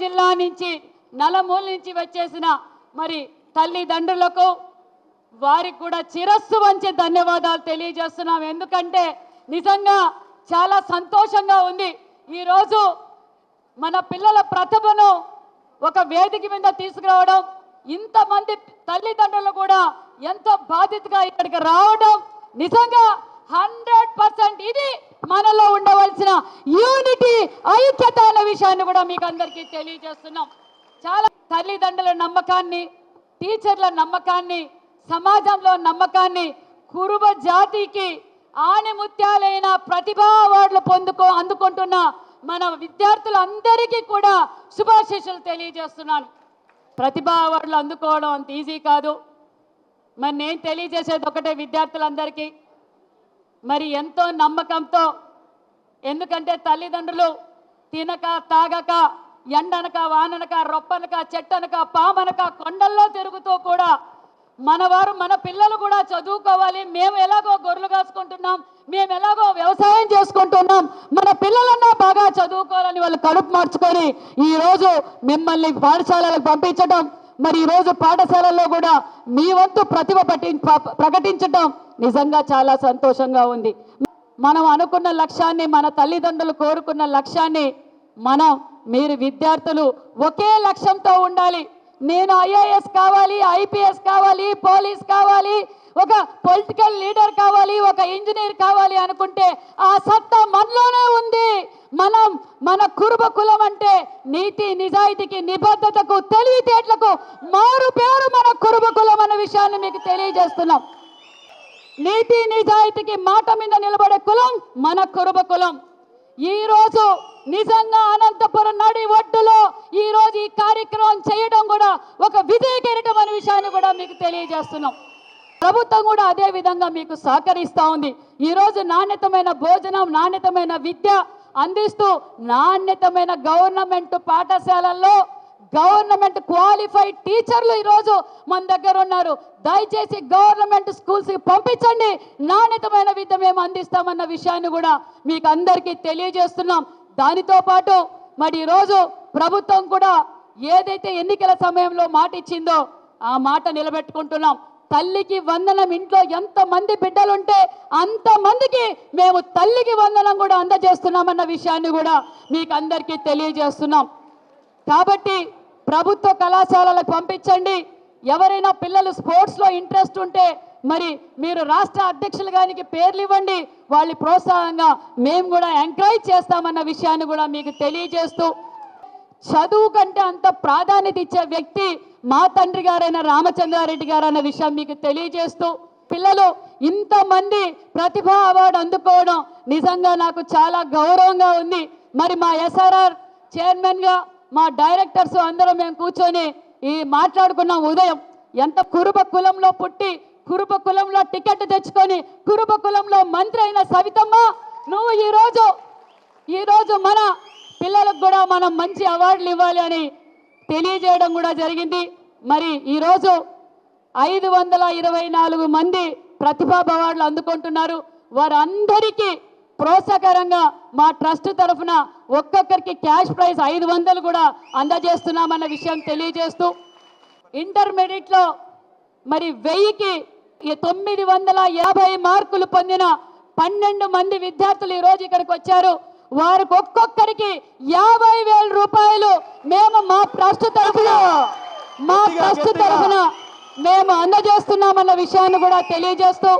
జిల్లా నుంచి నలుమూల నుంచి వచ్చేసిన మరి తల్లిదండ్రులకు వారికి కూడా శిరస్సు వంచి ధన్యవాదాలు తెలియజేస్తున్నాం. ఎందుకంటే నిజంగా చాలా సంతోషంగా ఉంది. ఈరోజు మన పిల్లల ప్రతిభను ఒక వేదిక మీద తీసుకురావడం, ఇంతమంది తల్లిదండ్రులు కూడా ఎంతో బాధ్యతగా ఇక్కడికి రావడం నిజంగా 100% ఇది మనలో ఉండవలసిన యూనిటీ, ఐక్యత అనే విషయాన్ని కూడా మీకు అందరికీ తెలియజేస్తున్నాం. చాలా తల్లిదండ్రుల నమ్మకాన్ని, టీచర్ల నమ్మకాన్ని, సమాజంలో నమ్మకాన్ని, కురుబ జాతికి ఆణిముత్యాలైన ప్రతిభా అవార్డులు అందుకుంటున్న మన విద్యార్థులందరికీ కూడా శుభాశీస్సులు తెలియజేస్తున్నాను. ప్రతిభా అవార్డులు అందుకోవడం అంత ఈజీ కాదు. మరి నేను తెలియజేసేది ఒకటే విద్యార్థులందరికీ, మరి ఎంతో నమ్మకంతో, ఎందుకంటే తల్లిదండ్రులు తినక తాగక ఎండనక వాననక రొప్పనక చెట్టనక పామనక కొండల్లో తిరుగుతూ కూడా మనవారు మన పిల్లలు కూడా చదువుకోవాలి, మేము ఎలాగో గొర్రెలు కాసుకుంటున్నాం, మేము ఎలాగో వ్యవసాయం చేసుకుంటున్నాం, మన పిల్లలన్నా బాగా చదువుకోవాలని వాళ్ళు కడుపు మార్చుకొని ఈరోజు మిమ్మల్ని పాఠశాలలకు పంపించడం, మరి ఈరోజు పాఠశాలల్లో కూడా మీ వంతు ప్రతిభ ప్రకటించడం నిజంగా చాలా సంతోషంగా ఉంది. మనం అనుకున్న లక్ష్యాన్ని, మన తల్లిదండ్రులు కోరుకున్న లక్ష్యాన్ని మీరు విద్యార్థులు ఒకే లక్ష్యంతో ఉండాలి. నేను ఐఏఎస్ కావాలి, ఐపీఎస్ కావాలి, పోలీస్ కావాలి, ఒక పొలిటికల్ లీడర్ కావాలి, ఒక ఇంజనీర్ కావాలి అనుకుంటే ఆ సత్తా మనలోనే ఉంది. మన కురుబ కులం అంటే నీతి నిజాయితీకి, నిబద్ధతకు, తెలివితేటలకు మారు పేరు మన కురుబ కులం అన్న విషయాన్ని మీకు తెలియజేస్తున్నాం. నీతి నిజాయితీకి మాట మీద నిలబడే కులం మన కురుబ కులం. ఈరోజు నిజంగా అనంతపురం నడి ఒడ్డులో ఈరోజు ఈ కార్యక్రమం చేయడం కూడా ఒక విజయకేరటం అనే విషయాన్ని కూడా మీకు తెలియజేస్తున్నాం. ప్రభుత్వం కూడా అదే విధంగా మీకు సహకరిస్తూ ఉంది. ఈరోజు నాణ్యతమైన భోజనం, నాణ్యతమైన విద్య అందిస్తూ నాణ్యతమైన గవర్నమెంట్ పాఠశాలల్లో గవర్నమెంట్ క్వాలిఫైడ్ టీచర్లు ఈరోజు మన దగ్గర ఉన్నారు. దయచేసి గవర్నమెంట్ స్కూల్స్కి పంపించండి, నాణ్యతమైన విద్య మేము అందిస్తామన్న విషయాన్ని కూడా మీకు అందరికీ తెలియజేస్తున్నాం. దానితో పాటు మరి ఈరోజు ప్రభుత్వం కూడా ఏదైతే ఎన్నికల సమయంలో మాట ఇచ్చిందో ఆ మాట నిలబెట్టుకుంటున్నాం. తల్లికి వందనం, ఇంట్లో ఎంతమంది బిడ్డలుంటే అంతమందికి మేము తల్లికి వందనం కూడా అందజేస్తున్నామన్న విషయాన్ని కూడా మీకు అందరికీ తెలియజేస్తున్నాం. కాబట్టి ప్రభుత్వ కళాశాలలకు పంపించండి. ఎవరైనా పిల్లలు స్పోర్ట్స్లో ఇంట్రెస్ట్ ఉంటే మరి మీరు రాష్ట్ర అధ్యక్షులు గారికి పేర్లు ఇవ్వండి, వాళ్ళ ప్రోత్సాహంగా మేము కూడా ఎంకరేజ్ చేస్తామన్న విషయాన్ని కూడా మీకు తెలియజేస్తూ, చదువు కంటే అంత ప్రాధాన్యత ఇచ్చే వ్యక్తి మా తండ్రి గారైన రామచంద్రారెడ్డి గారు అన్న విషయం మీకు తెలియజేస్తూ, పిల్లలు ఇంతమంది ప్రతిభా అవార్డు అందుకోవడం నిజంగా నాకు చాలా గౌరవంగా ఉంది. మరి మా ఎస్ఆర్ఆర్ చైర్మన్గా మా డైరెక్టర్స్ అందరం మేము కూర్చొని మాట్లాడుకున్నాం ఉదయం. ఎంత కురుబ కులంలో పుట్టి, కురుబ కులంలో టికెట్ తెచ్చుకొని, కురుబ కులంలో మంత్రి అయిన సవితమ్మ, నువ్వు ఈరోజు మన పిల్లలకు కూడా మనం మంచి అవార్డులు ఇవ్వాలి అని తెలియజేయడం కూడా జరిగింది. మరి ఈరోజు 524 మంది ప్రతిభా అవార్డులు అందుకుంటున్నారు. వారందరికీ ప్రోత్సాహకరంగా మా ట్రస్ట్ తరఫున ఒక్కొక్కరికి క్యాష్ ప్రైజ్ 500 కూడా అందజేస్తున్నామన్న విషయం తెలియజేస్తూ, ఇంటర్మీడియట్లో మరి 1000కి 950 మార్కులు పొందిన 12 మంది విద్యార్థులు ఈరోజు ఇక్కడికి వచ్చారు. వారికి ఒక్కొక్కరికి 50,000 రూపాయలు మేము మా ట్రస్ట్ తరఫున మేము అందజేస్తున్నామన్న విషయాన్ని కూడా తెలియజేస్తూ